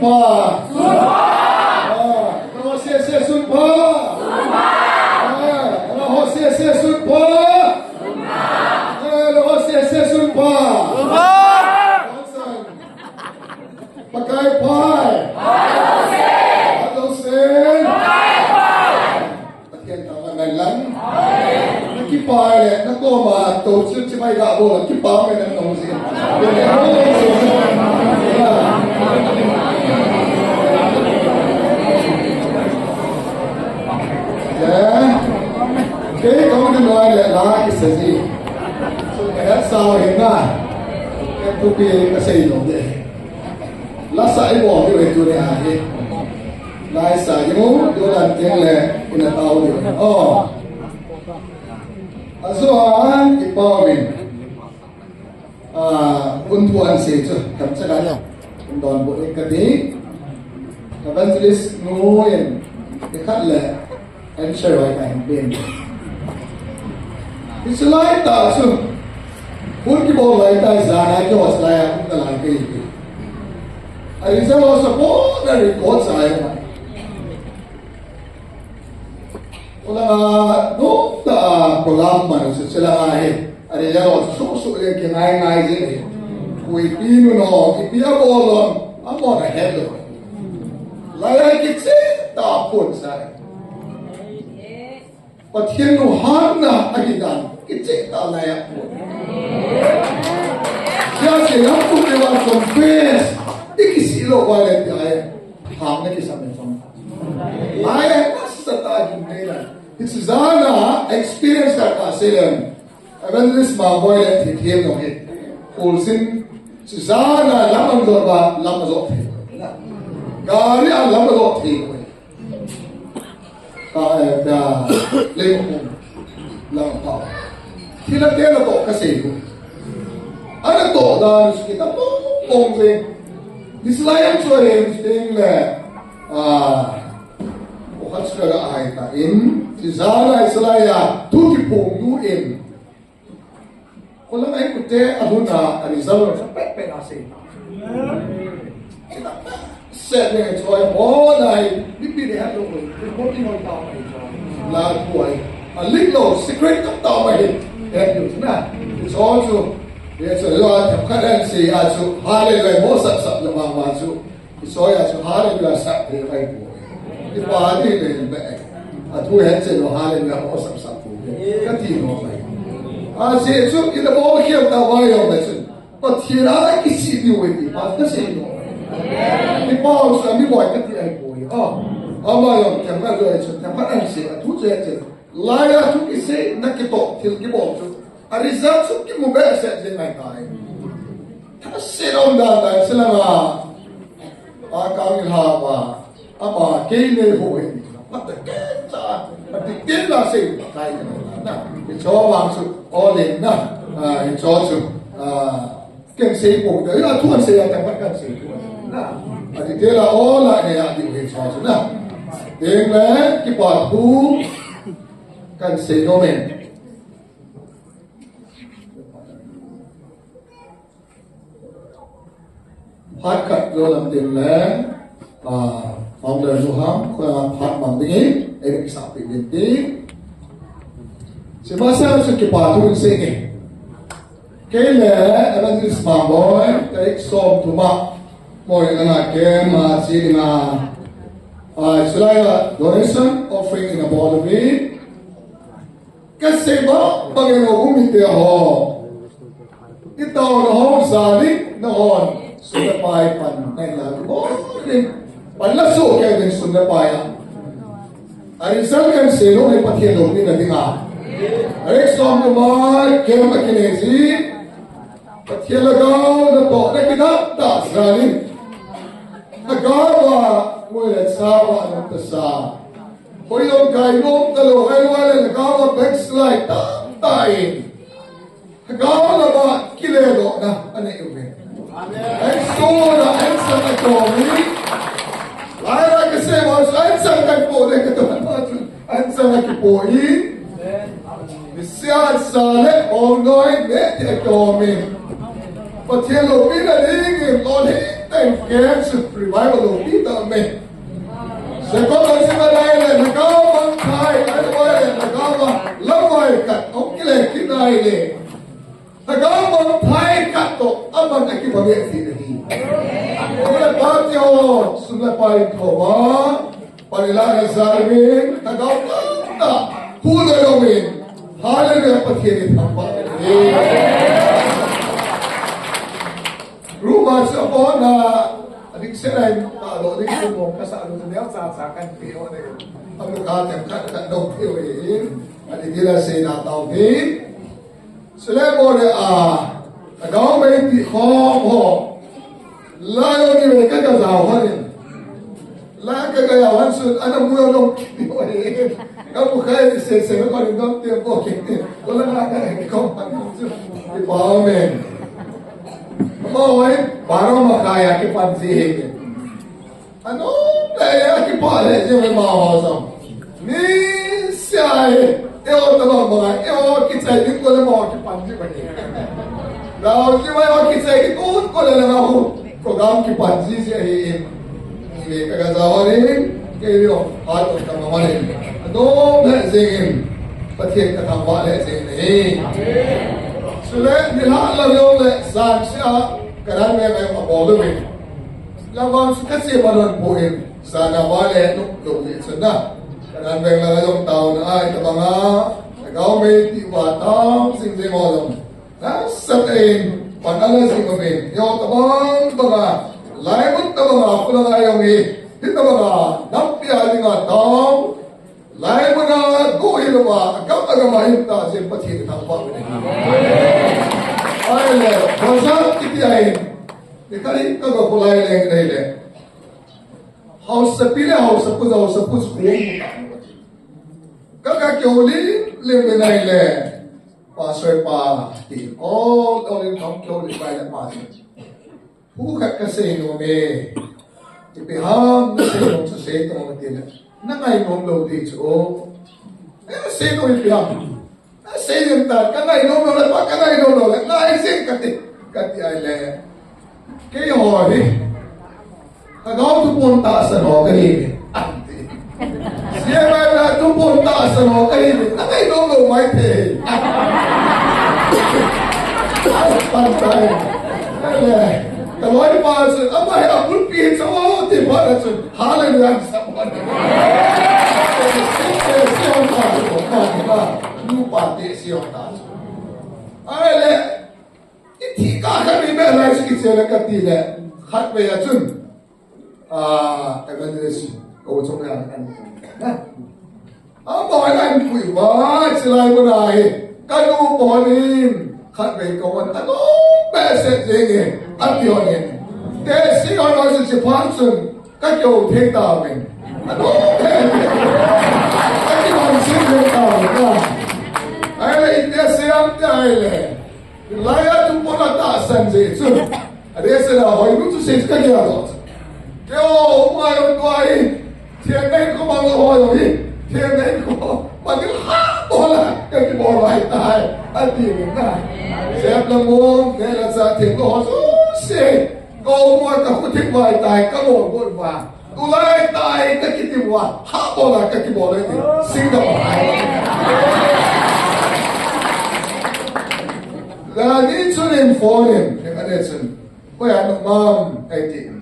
pa ho se sun pa ho se sun pa ho se sun pa pakai pai atau sen pakai tangan lang pai le na ko ma to chu chi mai ga bo ki pa me na no si ke ko na noi le la ki sa ji so ka sa he na ke tu pi ka sei no de la sa ai bo ni tu ne a he lai sa yi mo do lan teng le ina tao ni azuan empowerment untuan sejo kamsakan don bo ekati evangelist ngoyen ikhatle and share right and ben islai ta su pun ki bo lai ta zana ki hoslaya ta lai ke arisa lo support the record sai Ola no ta program man se sila ai are ya lo so le ke ngai je kui pinu no ki pia bolon amo na hello la ya ki se ta pun sai pathian no han na agidan ki se ta la ya pun ya se ya tu le wa confess ikisilo wa le ai ham na ki sa me fam la ya sa ta gi mela it's zana experience that asian evangelist ma boy le thiam no he ulsin zana lamang do ba lamang zo gari a lamang zo thi ka da le ko lam pa thila te la to ka se ko ana to da ki ta pong se dislayan so he thing le Hasra ai ta in zana islaya tu ki pong nu in kolang ai kute aduna ani zalo sa pe na se se ne choi mo dai bibi de ha lo ko ti no ta mai la kuai a little secret ta mai he you na it's also there's a lot of currency also hallelujah mo sap la ma su so ya so hallelujah sap de kai ko di pa di le be a tu he se no hallelujah mo sap ko ka ti no mai a se chu in the bowl here ta wa yo me su but here I ki si ni we di pa ka se no di pa so mi boy ka ti ai ko yo ama yo ka ma do chu ta pa an se a tu je je la ya tu ki se na ki to til ki bo chu a result chu ki mo be se je mai ta ai ta se ron da da se la ma a ka mi ha ba ama ke ne ho he but the cancer but the killer say kai na it cho wang su all in na it cho su ken sei ko da ya tu sei ya ta pa kan sei ko na a ti te la all la ne ya di he cho su na deng le ki pa pu kan sei no men phát cận vô làm tiền lẽ phòng đời du hám phát bằng tiếng ấy em sắp bị biến tí sẽ bắt xem sự kịp bảo thu sinh ấy cái lẽ evangelist mà bói cái xôm thủ mạc mỗi người là cái mà chỉ là should I donation offering in a bottle of it cái xe bó bằng cái ngô cũng bị tiêu hồ cái tàu nó hôn xa đi nó hôn sudah pai pan naik lagu oh ini panlah so kaya din sudah pai arisan kan selo ni pathian lo ni nanti nga arek som no mai kaya makinesi pathian lagao na to na kita ta srani agawa wala sawa ng tasa hoy yung kailong talo ay wala nagawa backslide ta tain agawa na ba kiledo na ano yung Exora, ensam atomi. Laira que se was ensam kan po de que to ensam que po I. Misiat sale ongoing de atomi. Patelo pina ding on time cares revival of Peter me. Second si malay na nagawa kay ay nagawa lamay kat okile kinay le. Nagawa kay kato abang akibagi sini. Oleh patio sulapay ko ba panilaga sarmin nagawa na pudayomin haleluya pathirin apa. Rumah siapa na adik saya kalau adik semua kasar dunia sasakan pio ni, aku kata kan dok pio ini, adik dia saya nak tahu ni, selain boleh agak mesti kau lalu ni mereka jauh ni, lalu jauhan sud, anak muda dok pio ini, kamu kaya saya kalau dok pio ni, kalau nak kau pandang sud, di bawah men. Oi, baru makaya ke pansi ke. Ano, kaya ke pare je me maho ni sai, eu tamo mga, eu kitsay din ko na mo ke pansi ba ni. Daw si may kitsay ko na lang ako program ke pansi siya ini kagazawa ni kayo hato tama ni. Ano na singin pathian ka tama le singin. Sule nila lang le saksya karan me may mabolo me. Lawan kasi manon buhin sana wale no sana. Karan me lang yung tao na ay mga nagaw may tiwatang singse mo lang. Sa tain panala sing me. Yo tabang mga laimot na mga ako lang ayong hindi mga napiali nga tao lain mo na guhin ba agam mahinta sa pathirin ng panginoon. Ay le, basa kitiyahin. Ikali kagapulay lang nila. House sa pila, house sa pus buong kagakyoli limbe na ila. Pastor pa, all in kamkyoli by the pastor. Hukat kasi me. Ipiham na sa inong sa seto mga tila. Nangainom daw dito. Sino ipiham? Sino ta? Kangainom daw lang. Kangainom daw lang. Naisin kati ay le. Kayo hori. Kagaw tupunta sa no kahibin. Ante. Siya may na tupunta sa no kahibin. Nangainom daw may te. Pantay. Tawai pasal, apa yang aku pilih semua di mana tu, hal yang sama. Siapa tahu, lupa dia siapa tahu. Ayah, ini kakak ni berai sikit saya lekat dia, hat beya cun, Evan kau cuma kan. Apa yang kui baca selain berai, kanu ponin. Khát về cầu an ano bé sẽ dễ ăn điều này để xin hỏi nói sự phán xuân các kiểu thế tao mình ano thế các kiểu hành sinh thế tao mình ai là ít để xem ai là lại ở trong bọn ta sanh dễ chứ để sẽ là hỏi lúc sẽ cái gì đó kiểu mai hôm qua thiên này có bao nhiêu hỏi rồi thiên này có bao nhiêu hát bỏ là cái bỏ lại tai ăn tiền mình này. Xem là mua nghe là giờ thì có họ xe câu mua cả khu thích vài tài các bộ quân và tu lại tài các cái tiền hoa hạ bộ là các cái bộ đấy thì sinh ra phải là đi cho nên phổ nên những anh em xin quay ăn được mầm cái tiền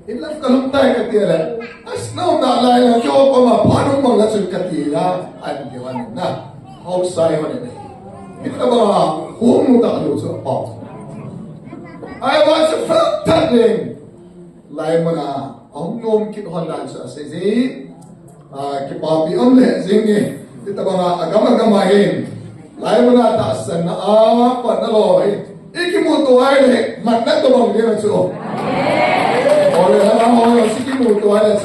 ít lắm cả lúc tay cái tiền là snow đã lại là cho con mà phá đúng bằng là sự cái tiền là anh kiểu anh na hậu sai hơn này kita bawa hukum tak ada sebab. I was a first time. Lain mana, om kita hendak sesi, kita bagi le zingi. Kita bawa agama ini. Lain mana tak sana apa naloi. Iki mutu aile, mana tu bang dia macam. Oleh orang sikit mutu aile.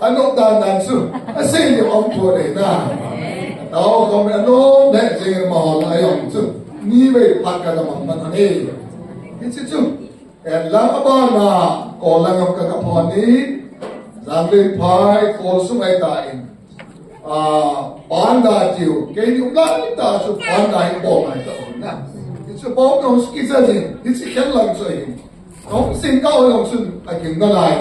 Anu dan su, asyik om boleh dah. Tao không biết nó để gì mà lại ông chứ ni về phát cái làm mà này cái chứ cái làm apa na có làm cái cái phòn đi làm lên phai có số mấy đại bán đa chiều cái điều đó ta số bán đại bỏ này đó nè cái số bỏ nó cái gì cái khen làm gì không sinh cao không xuân ai kiếm nó lại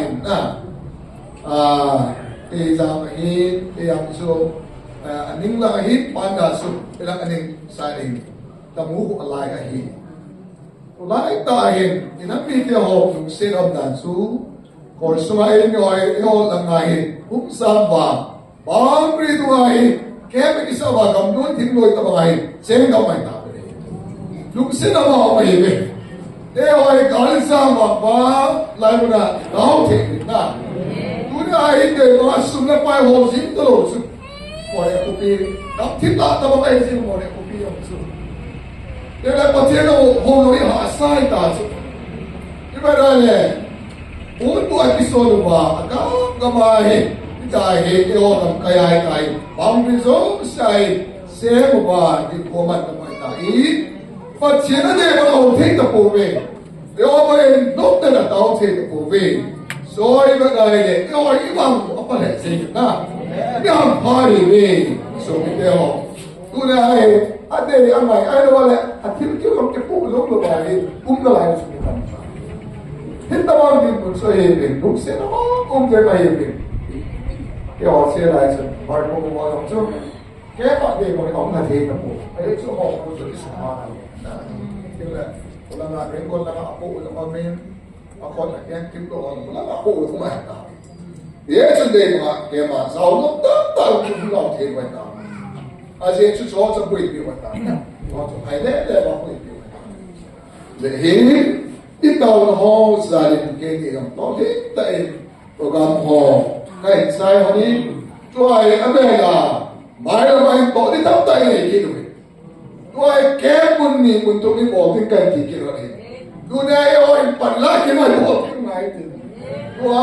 thì ra mà hít thì làm số anh ninh là hít ban đa số thì là anh ninh sai ninh ta muốn của lại cái hít lại ta hiện thì nó bị tiêu hậu dùng xin âm đàn số còn số ai nói yêu là ngày cũng sam và bám đi tu ngày kéo cái sao và cầm đuôi thím đuôi ta ngày xem đâu mày ta vậy lúc xin âm họ mày về để hỏi cái sao mà lại một là đau thế na tu này để mà sum là phải hồ dính tôi rồi một cái copy đọc thiết ta ta mà cái gì một cái copy không số để lại bắt theo hồ lối hạ sai ta số như vậy này bốn bộ episode mà các mà hệ cái hệ cái họ làm cái bám cái số sai xe một bà đi qua mặt tụi ta ít phát triển ở đây mà ông thấy tập bộ về rồi mình nốt tên là tao thấy tập bộ về rồi cái này cái họ cái bằng của apa lại xây dựng na cái hàng phá đi về rồi cái họ tu này ở đây anh này ai đâu lại thiếu thiếu không cái bộ giống như vậy cũng cái lại rồi hết tao đi một số hệ về lúc sẽ nó cũng cái này về cái họ sẽ lại rồi hỏi một người ông chứ cái bạn đi một ông là thế tập bộ cái số họ cũng rất là như là con là bên con là bộ là con bên con là cái kinh độ là bộ không phải cả thế cho nên mà cái mà giàu nó tất cả cũng làm thế vậy đó à thế chú cho cho quỷ vậy đó nó cho hay đấy để mà quỷ vậy để hết ít đầu nó ho gia đình cái gì không có hết tại program ho cái sai họ đi cho ai ở đây là mai là mai có đi tao tay này kia rồi tôi kém quân ni quân tôi đi bỏ cái gì kia rồi tôi đây ôi bản lá cái này bỏ cái này thì tôi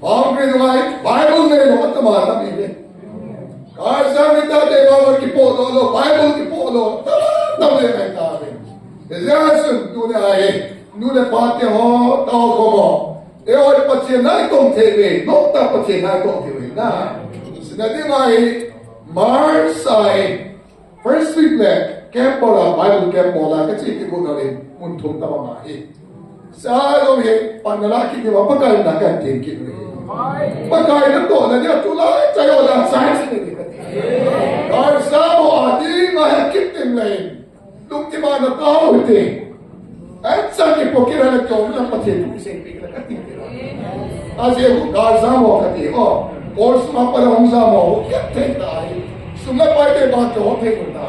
bỏ cái này Bible này nó bắt mà ta bị cái sao người ta để vào cái bộ đó Bible cái bộ đó tao để này ta đi để ra sự tôi này nu le pa te ho tao ko mo e oi pa chen nai tong the ve no ta pa chen nai tong the ve na sina de mai mar sai first week le camp bola Bible camp bola ka chi ki ko na le mun thum ta ma he sa lo he panala ki ke ba pa kai na ka te ki ve pa kai na to na dia tu la chai o la sai se ni ka ar sa mo adi ma ha kip tin le lung ti ma na ta ho te anh sang cái bộ kia là chồng là có thể cũng sẽ bị là cắt tiền à giờ cũng gar ra mò cái gì ó course mà phải không ra mò cái thế này sum là phải để bao chỗ thế của ta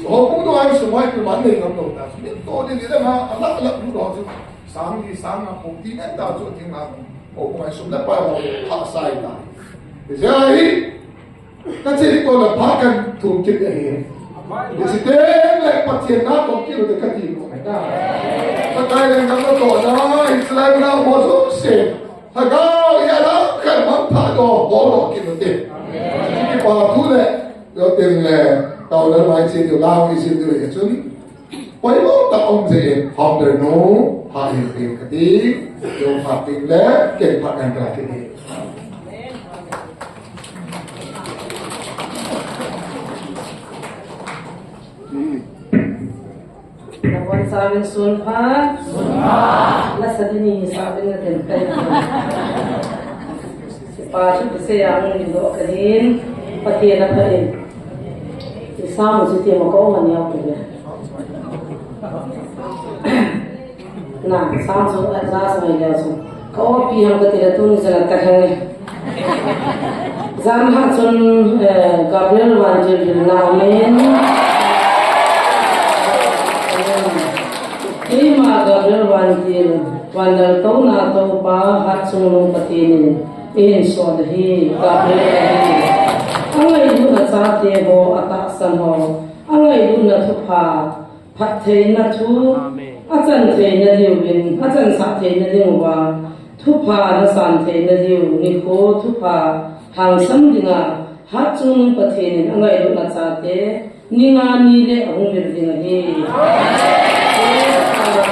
họ cũng nói sum phải cái vấn đề không đâu ta biết tôi đi thế mà lắc lắc lúc đó chứ sáng đi sáng là cũng tin anh ta chỗ tiếng mà họ cũng nói sum là phải họ sai ta giờ ấy cái gì cũng là pháกันถูกคิดอย่างนี้Jadi lek pasien nak okey untuk kaki tu, na. Pakai dengan nama tu, na Islam na bosok se. Agak ya lah kan mampu do bolok kita tu. Jadi pada le, yo le, tahu le mai sini yo lau di sini yo cun. Pai mau tak om se, ham terno, hari hari kati, yo hati le, ken pakai kaki ni. Nawan sabi sulha, nasa din sabi nga tempay. Si Pasyo kasi ang nido kanin, pati na pa rin. Isama si Tiyo Makaungan niya ako niya. Na, samso at nasa may gaso. Kaopi ang katinatun sa nagtakang Zamhat sun Gabriel Wanjil namin. Ima Gabriel Wanjil Wandal tau na tau pa hat sunung patinin in so hi Gabriel angai du na sa te ho ata san ho angai du na thu pha phat the na thu achan the na liu bin achan sa the na liu wa thu pha na san the na liu ni ko thu pha hang sam dinga hat sunung patinin angai du na sa te ni nga ni le ahung mir dinga hi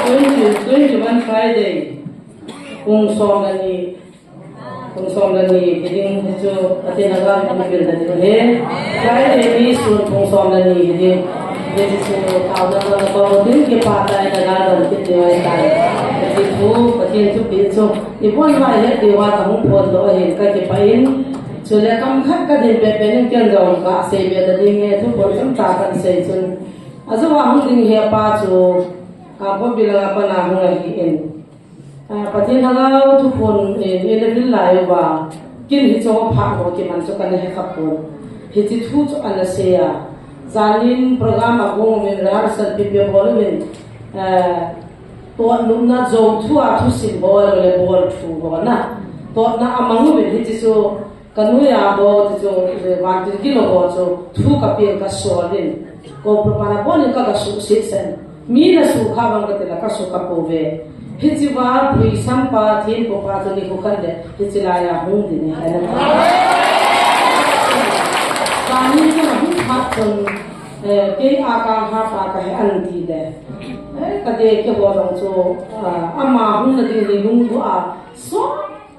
21 Friday, kung somani, hiding itu ati naga pagbilda dito he. Friday ni sun kung somani hiding jadi so tahu dah kalau din ke patai negara kita dewa tai jadi tu patien tu pinso ipon mai le dewa tamu pon do hen ka ke pain chule kam khat ka din pe pen ken dong ka se be da ding ne tu pon sam ta kan se chun azu wa hung ding he pa chu ka bo bila pa na hung hi en patien hala tu pon e le bil lai wa kin hi cho pha bo ke man cho kan he khap pon hi chi thu cho an se ya zanin program agong min rehearsal pipe bol min to lumna zo thu a thu sim bol le bol thu bo na to na amangu min hi chi so kanu ya bo chi so wan tin ki lo bo so thu ka pe ka so rin ko prapara bon ka su se sen mi na su kha bang ka te la ka su ka po ve hi chi wa pui sam pa thin ko pa to ni ko kan de hi chi la ya hung din ne zanin ka hung ha chon ke akang ha pa ka he an ti de ka de ke bo rong so ama hung na ding lung bu a so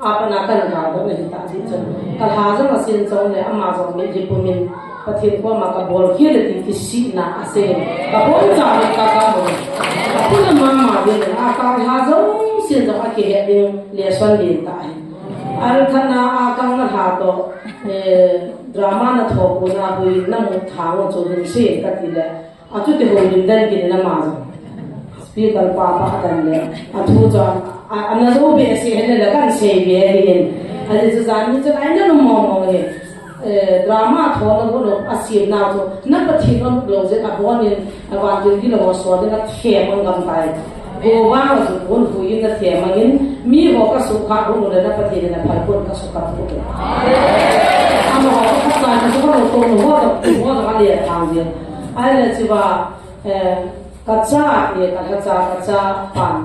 apa na kan ga do ne ta ji chon kal ha zo ma sin chong ne ama zo me ji pu min pathin ko ma ka bol khie le ti si na ase ka bon cha ne ka ka mo pu na ma ma de akang ha zo sin zo a ke he de le son din ta al thana akang na ha to drama na thopu na hui nam thang cho din se ka ti le a chu te ho din dan ki na ma speaker pa pa kan le a thu cha ana zo be se he le kan se be rin a ji zan ni cha ai na no mo mo he drama tho na go no a si na zo na pa thi no lo je a bo ni a wa din ki lo so de na the mo ngam tai go wa zo bon hu yin na the ma yin mi ho ka su kha go no le na pa thi na phal kon ka su ka ko ama ho ka ka na so ko to no ho da ma le thang je ai le chi ba ka cha ye ka cha pan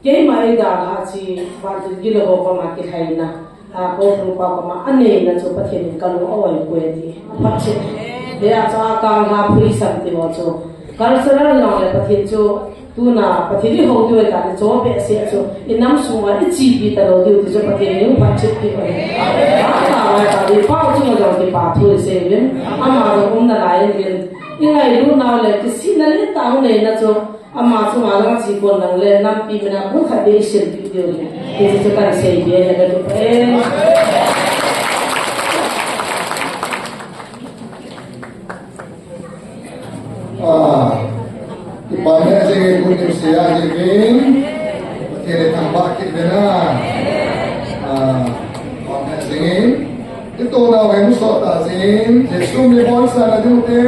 ke mai da ha chi ba ji gi lo ko ma ki hai na ko ru pa ko ma ane na chu pa the ka lo oi ko ti pa chi de a cha ka ha phi sam ti mo chu cultural lo le pa the chu tu na pa the ri ho tu ta ni cho be se chu inam su ma chi bi ta lo tu chu pa the ni pa chi pi ko ta wa ta di pa chu mo jo ti pa thu se ven ama ro na lai ven ingai lu na le ki si na le ta ne na chu ama chu ma la chi ko nang le nam pi me na bu kha be shin pi dio ni ti chu kan se be ne ga tu Ipamnya sing kuning sia jengking, kiri tambah kita na, ipamnya sing itu na wemu sota sing, Yesus mi bonsa na jute,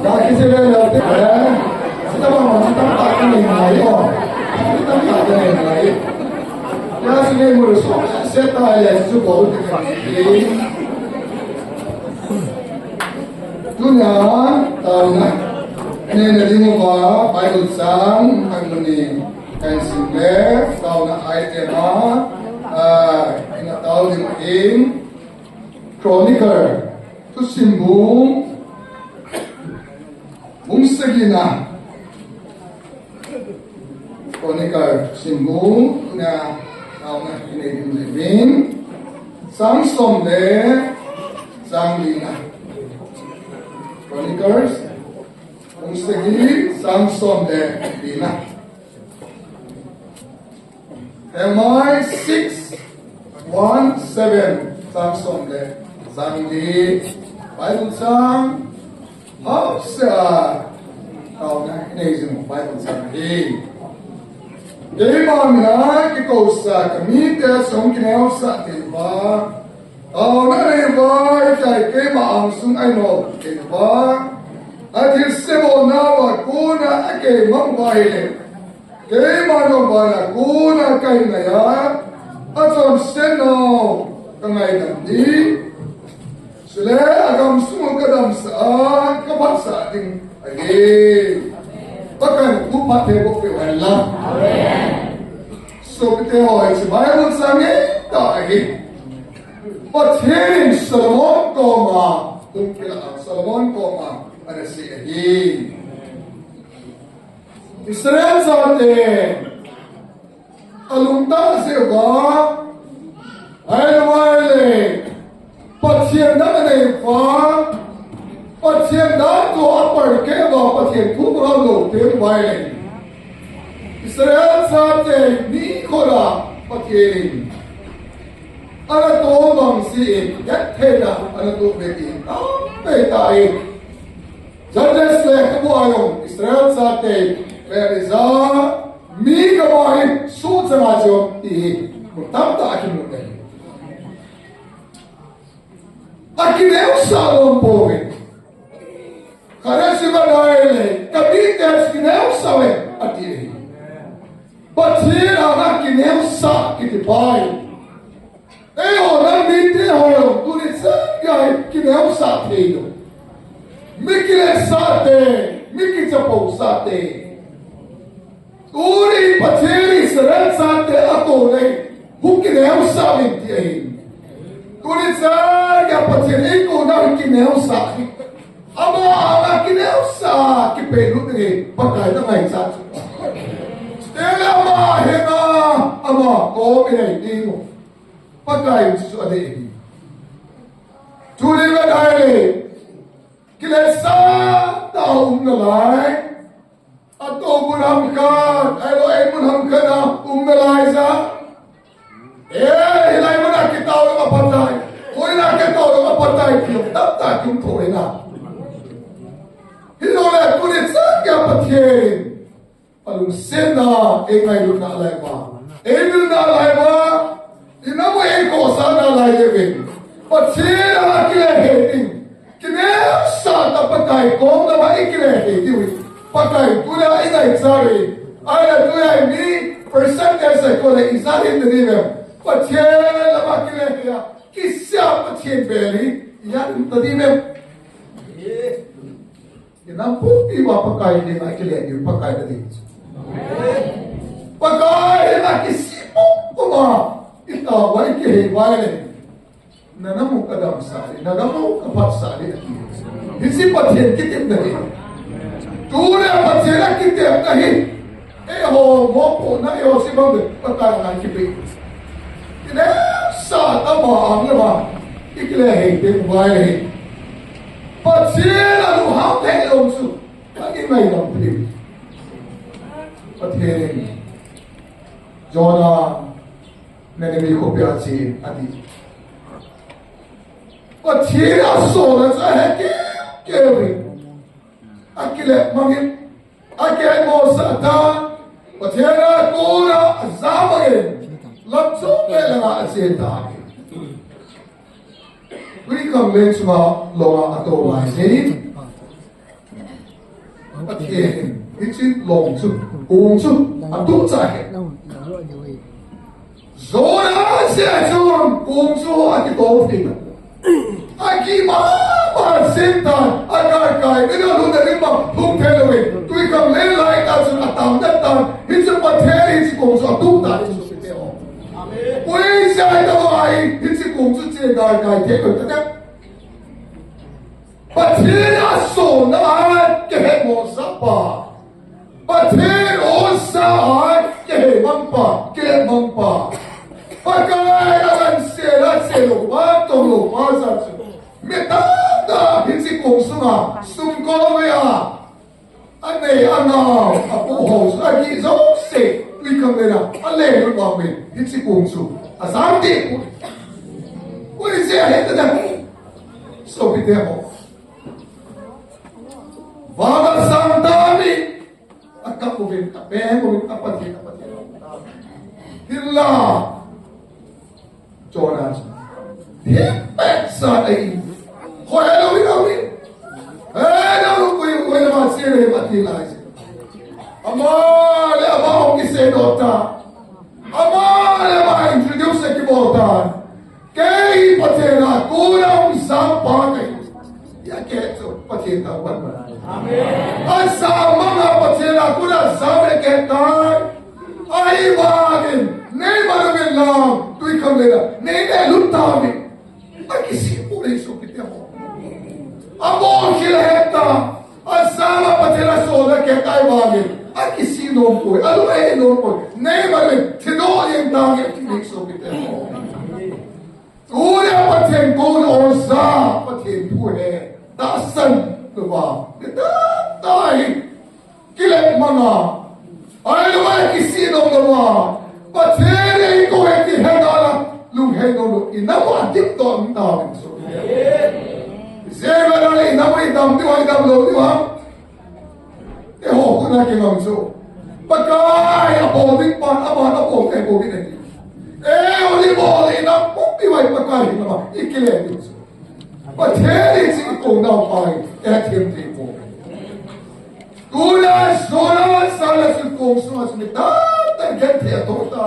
kaki sila lagi, kita mau tak kena lagi, kita tak kena lagi. Ya sini murus, saya tahu ya itu baru ini. Dunia tahu nak, ini nanti muka Bible sang, angmeni, kan simple, tahu nak item ingat tahu ini Chronicle, tu simbung, bungsegina, Chronicle simbung, na Tauna ini living, sang somde, sang lina. Chronicles, Ungstegi, sang somde, lina. MI 617, sang somde, sang li. Bible sang, hapsa. Tauna ini Bible sang li. Jadi mana kita usah kami dia songkinau sah tiba, awak ni baik cai ke mangsung aino tiba, akhir sebona wakuna ake mambai ke mana bana kuna kai naya, aton seno kangai nanti, sule agam semua kadam sah kabat sah ting lagi. Bahkan umat tebok pewala. So kita orang Bible sange tak lagi. Pathen Solomon koma, Solomon koma ada si lagi. Israel sate alumta sewa ai mai le bắt chiên đó này phá bắt chiên đó cho áp bậc cái vào bắt chiên thu vào lỗ tiếng vai này Israel sa te ni khora bắt chiên anh tôi bằng gì nhất thế nào anh tôi về gì đó về tại Judges le kabuayong Israel sa te về ra mi kabuay suốt sa macho thì một tấm ta kim một này Akineu salom poe. Karena sebenarnya kami terus kineu sawe ati. Batir anak kineu sa kiti bai. Orang minte orang tulis saja kineu sa tedo. Mikile sa te, mikil capo sa te. Uri batir Israel sa te ato le, hukineu sa minti. Tulis saja pacirin ko na kineu sa. Ama kineu sa kipelu ni pakai na mai sa. Stella ama hena ama ko pinai dingo. Pakai su ade. Tulis na dai. Kilesa tahu ngalai. Atau bunam kan, elo bunam kana umnalai sa. Hilai mana kita orang apa tay? Kau nak kita orang apa tay? Kita tak kita kau ina. Hilai tu ni sahaja patien. Alung sena engai lu nak laiba. Lu nak laiba. Ina mo eko sana laiba. Patien anak kita heading. Kena sah tak pakai kau tak pakai kita heading. Pakai tu lah engai cari. Ayah tu yang ni percentage sekolah isahin tu ni memang. Patien lama kile ya kisah patien beri yang tadi mem Kenapa tiba pakai ni nak kile ni pakai tadi pakai nak kisah kuma kita baik ke baik nanamu kadam sari nanamu kapat sari isi patien kita tadi tu le patien kita tadi ho mo na yo si bang pakai nak kipi Kena sa tama ang lama ikilahing tingbay Patsin ang uhang tayo su Lagi may nampili Pathin Jonah Nanimi ko piyatsin ati Patsin aso na sa heke Kewi Akile mangin Akile mo sa atan Pathin ako na azamagin Lapso kaya nga asenta akin. Kuri kang lens ma longa ato mainin. Patien, itsin long su, ung su, ato sahin. Zona siya zon, ung su ati tofin. Aki ma sentan, agar kay, ina luna rin ba, hung pelawin. Kuri kang lelay katsun atang datan, itsin patien itsin kung su ato tayo su piteo. 为啥那么爱？你是公司接待该贴个这个，把钱啊送那爱给我啥吧？把钱我啥爱给忙吧，给忙吧。把该那人写了写了，我懂了，我啥子？没当的，你是公司嘛？送过没啊？anh này anh nào bố hồ sự anh đi giống xệ tuy không đây là anh lệ nó bảo mình hết sức cùng chủ dám đi ôi xe hết tất cả sao bị thế họ và đã sang ta đi anh cấp của mình cấp bé của mình cấp bật thì thì là cho nên thiết bẹt ra đây hỏi đâu đi đâu quay mà xe này mà thì lại ama le abang kise dota ama le ma introduce cái bota cái patena kurang sampai ya cái chỗ patena quan mà amen asa mga patena kurang sampai cái tai ai bagin nei barabin lang tui kam le nei ne lutami akisi pure so kite ho amo kila heta asama patena soda cái tai bagin Aki si nom ko, ano nom ko, nei ba rin, tino yung dangit, tinig so kita mo. Kuna Pathen Kuna Orsa Pathen Pune Dasan Tuba Kita Tai Kilet Manga Ay naman kisinong naman Pathen Ko Heti Hedala Lung Hedolo Inawa Dito Ang Tawin So Zeba Dali Inawa Idam Diwa Idam Lo Diwa Eho Kuna Kinong So Pagkay Apodik Pan Aman Apok Kay Bogin Edi Oli Boli Na Pupiway Pagkay Naman Ikilet So Pathen Ikong Naupay Etim Tipo Kuna Sona Salas Ikong Sona Mitata Gente Atota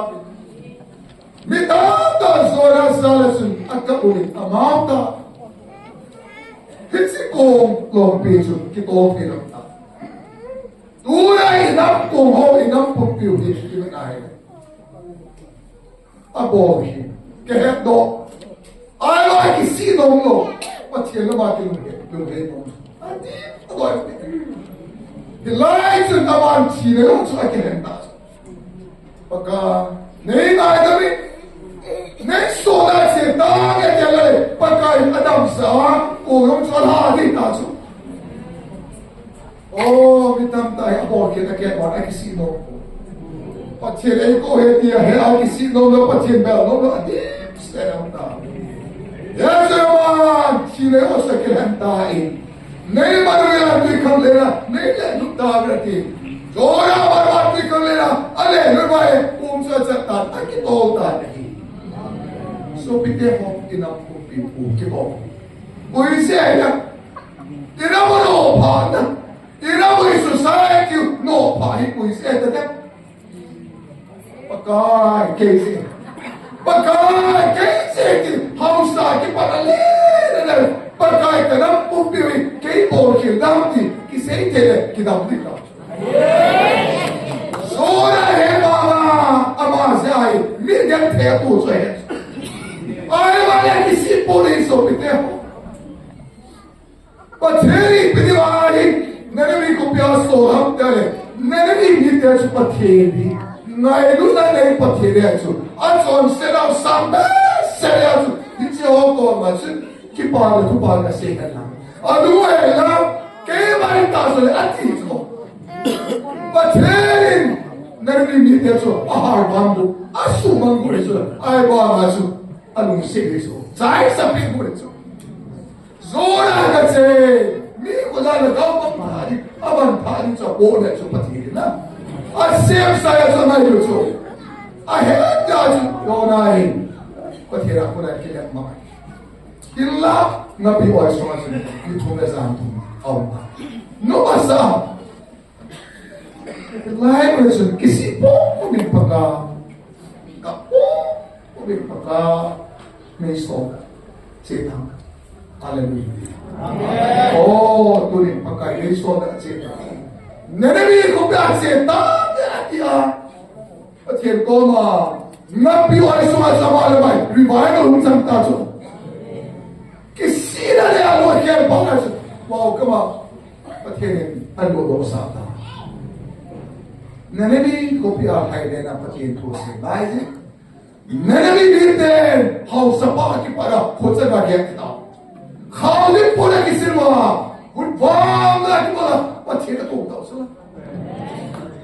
Mitata Sona Salas Akapulit Amata Hitsikong Long Piso Kitong Pinamta Kuna Inam Kong Ho Inam Pupiw Hishkimin Ay Abohi Kehet Do Ay Kisinong Lo Pathen Lhagaotheng Lhagaotheng Adi Agoy The lights and the man, she knows I can pass. Pagka, nay na kami, next so na siya, tangat yan lang, pagka Adam sa, ulong sa lahati taso. Oh, bitam tayo, ako, kita mo, ay kisino. Pathen, ay ko, heti, ay kisino, no, pathen, bel, no, adip, sterang tao. Yes, naman, sila yung sa kilantain. नहीं मनुष्य आदमी कर लेना नहीं ले दुखता रहती जोरा बर्बादी कर लेना अरे रुपए उनसे चलता ताकि तोलता नहीं सो पिटे हो इना पुपी पुके हो कोई से है ना इना वो नो पाना इना वो इस सोसाइटी नो पाही कोई से है तो पकाय कैसे कि हम साकी पढ़ले Pagkay ka ng pupiwi kay Borgil Damti kisay tele kidamti ka. Sora he mama ama say milyan tetu so he. Ay wala kisi police opiteho. Patheri piniwari nanami ko piya soram tele nanami nite su patheri ngai lu na nei patheri asu ason sela samba sela asu dice ho ko masin Kipala tu paga sekan lang. Adu ay lang kay balik taso le ati so. Pathen narinig niya so ahar bambu asu mangure so ay ba masu anong sige so. Sai sa pingure so. Zora kasi mi ko na nagaw pa pari aban pari sa bola so Pathen na. Asem saya so na yun so. Ahead ya so na hin. Pathen ako na kaya mga Illa nabi wa sallallahu alaihi wasallam Allah. No basa. Lain macam kisi pun pagka meso setang. Haleluya. Oh, turin pagka meso da setang. Nabi ko ba setang dia. Pathen ko ma nabi wa sallallahu alaihi wasallam revival unsang taso. Kisina niya ano kaya bangas wow kama Pathen ano do sata nanabi ko piya hay na Pathen to se baise nanabi biten how sapa ki para khotsa ga gya ta khali pura kisirwa good bang la ki para Pathen to ta sala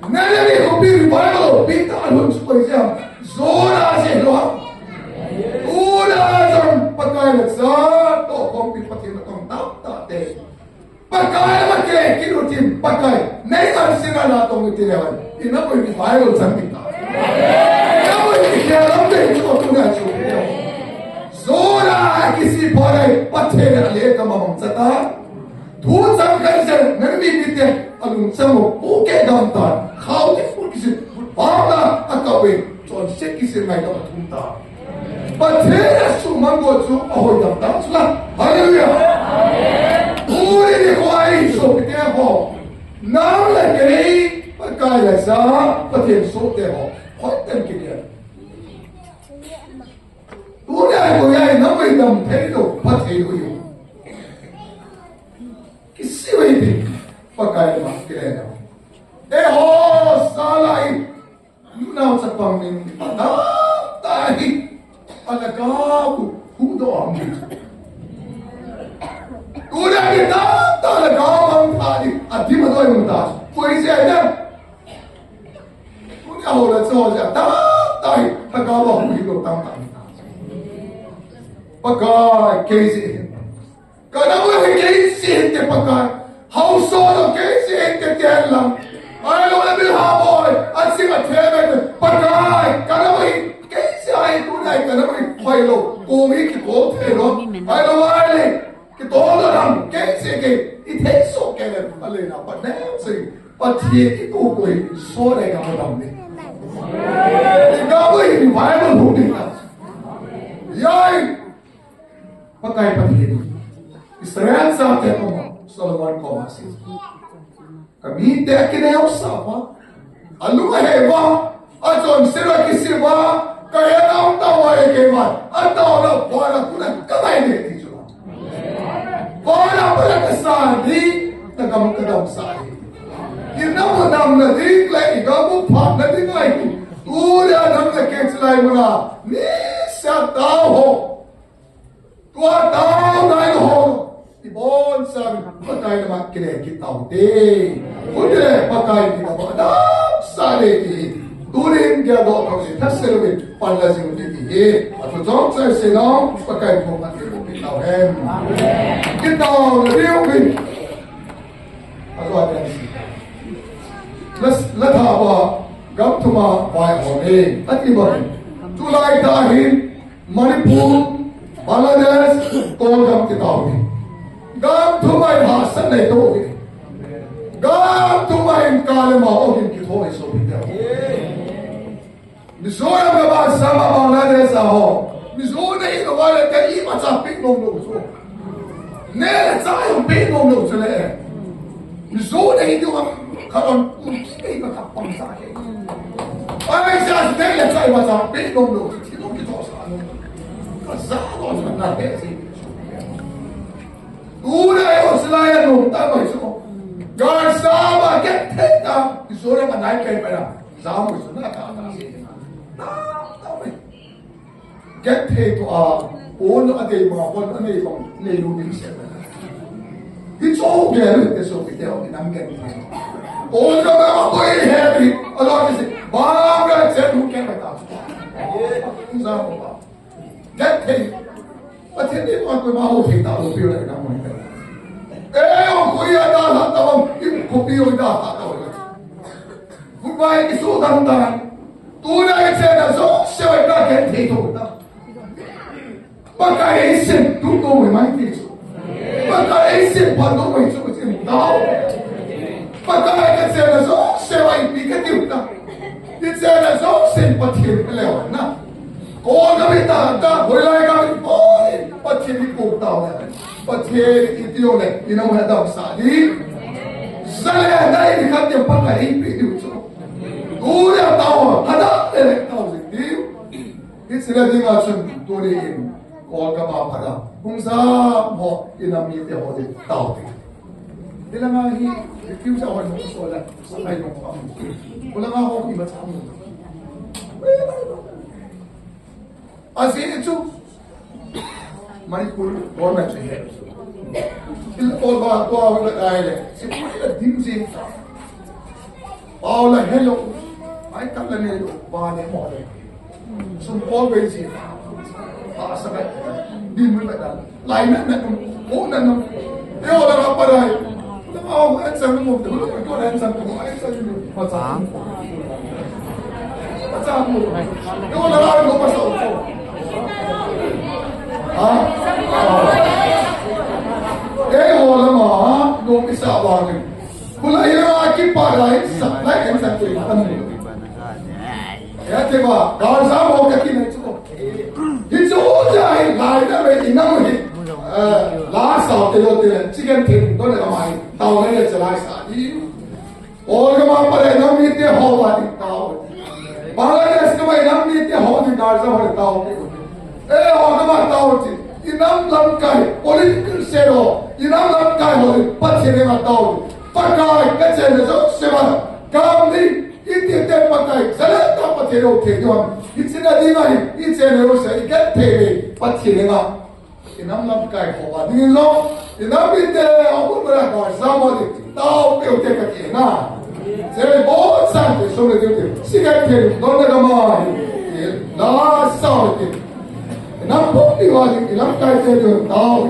nanabi ko pi revival bita alun ko siya zora se lo Una jam pagkain sa to kompi Pathen tong ta te pagkain make kinutin pagkain nei ar sina na tong itinewan ina ko ni viral sambita ina ko ni kaya de ko tuna chu zora kisi pare Pathen ale kamam sata thu sam kan se nami bite alun samo oke damta khau ki fu kisi bala akawe to se kisi mai da thunta Pathen asu mango chu ahoy damta sula hallelujah puri ni khwai so pite ho nam la kei pakaya sa Pathen so te ho khoi tem ki dia puri ai ko yai nam mai dam thei do Pathen ko yo kisi wei bi pakaya ma kire na e ho salai now sa pangin pada tahi alagaw cú đó cú đây thì ta là cao bằng thà đi thì mà tôi muốn ta quay xe nhá cú nhà hồ là cho ra ta là cao bằng đi được tăng pakai cái gì cái đó là cái gì thì pakai hậu số là cái gì thì tiền lắm ai lo là bị hạ bồi anh xin là thế này pakai cái đó là cái gì ai cũng này cái đó là phải lo cùng ý cái cố thế đó ai lo ai này cái tổ đó làm cái gì cái ít thế số cái này anh lên nào bắt nè gì bắt thiệt cái tổ quỷ số này cái làm đi cái đó là phải là đủ đi nào yai pakai pathiri Israel sa te ko Solomon ko masi kami te kineo sapa alu heva ajon sira kisiwa kaya na tawa ke ma atawa na bora kuna kamai ne ti chula bora bora ka sa di kadam sa di kirna mo nam na di lai ga mu pha na di ngai ura nam na ke chlai mala ni sa ta ho tua tao này hồ thì bốn sao bắt tay là mặc cái này cái tàu đi vấn đề bắt tay thì là bắt đáp sao đây thì tu đến cái đó có gì thắt sẽ bị phần là gì một thì và tôi chọn sẽ nó bắt tay một mặt cái tàu em cái tàu là điều mình rồi let's have a gấp thuma vài hồ đi tất nhiên vậy tu lại ta hin Manipur Bangladesh tol gam ki taw ni gam thumai bhasan nei to ni gam thumai kalma ogin ki thoi so bi ta Mizoram ga ba sama Bangladesh ho Mizoram nei no wala ka I ma cha ping nom no so ne la cha yo ping nom no so le Mizoram nei do karon ki ka ka pang sa ke ai sa ne la cha ma cha ping nom no ki no ki to sa no Kasama na hesi. Una yo selaya no ta mai so. Gar sama get ta. Isore ma nai kai para. Samu so na ta ta se. Ta mai. Get to a on ate ma on ane ko ne lu ni se. It's all there is so video in am getting. On the ma boy happy. A lot is it. Ba ga se tu ke ma ta. Samu ba. Get paid. But then they want to know if that will be like that one. Oh, we are not that you could be with that. Goodbye is so done. Do I say that so? Shall I not get paid over that? But I ain't to go with my kids. But I ain't one of my children now. But I can say that so. Shall I be getting that? It's that so simple to live now. Có cái ta ta hồi lại cái ôi bắt chuyện đi cuộc tàu này bắt chuyện đi tiêu này thì nó mới đọc xả đi sao lại đây thì các tiểu bắt phải bị điều số cú là tàu hả đó đây là tàu gì tiêu cái sự là gì mà chúng tôi đi có cái mà phải đó không sao họ thì làm gì thì họ đi tàu thì thế là ngay cái cứu sao họ không số là sao lại không có là ngay họ thì mà sao Asin itu Manipur government है इल और बात तो आवल आए ले सिर्फ दिन से आवल हेलो आई कल ने बाने मोले सुन पॉल बेसी आसा का दिन में बता लाइन में वो नन ये वाला पर है आओ ऐसा में मुझे तो ऐसा में ऐसा में पता ये वाला लोग बस Cái hồ là mà nông cái sao vào thì cũng là yêu cái bà này sắp lại em sắp tuổi thân thế mà còn sao một cái này chứ cái chỗ này lại đã về thì năm rồi lá sào thì rồi thì chicken thịt đó là mày tàu này là lại xả đi ôi cái mà bà này nó biết cái hồ mà thì tàu Bangladesh cái mày nó biết cái hồ thì đào ra hồ tàu ê hồ cái mà tàu thì Inam lam kai political zero inam lam kai hoi pat sene ma tau pakai ka chen zo sema kam ni ít tiền mà cái rất là tao bắt đầu thiệt rồi ít xin là đi mà ít tiền rồi sẽ ít cái thế bắt thiệt mà thì năm năm cái họ bảo đi lo thì năm biết thế ông cũng là nói sao mà thì tao biểu thế cái gì na sẽ bố sang thì số này tiêu xin cái thiệt đó là mà thì nó sao thì năm phút đi qua thì năm cái thiệt rồi tao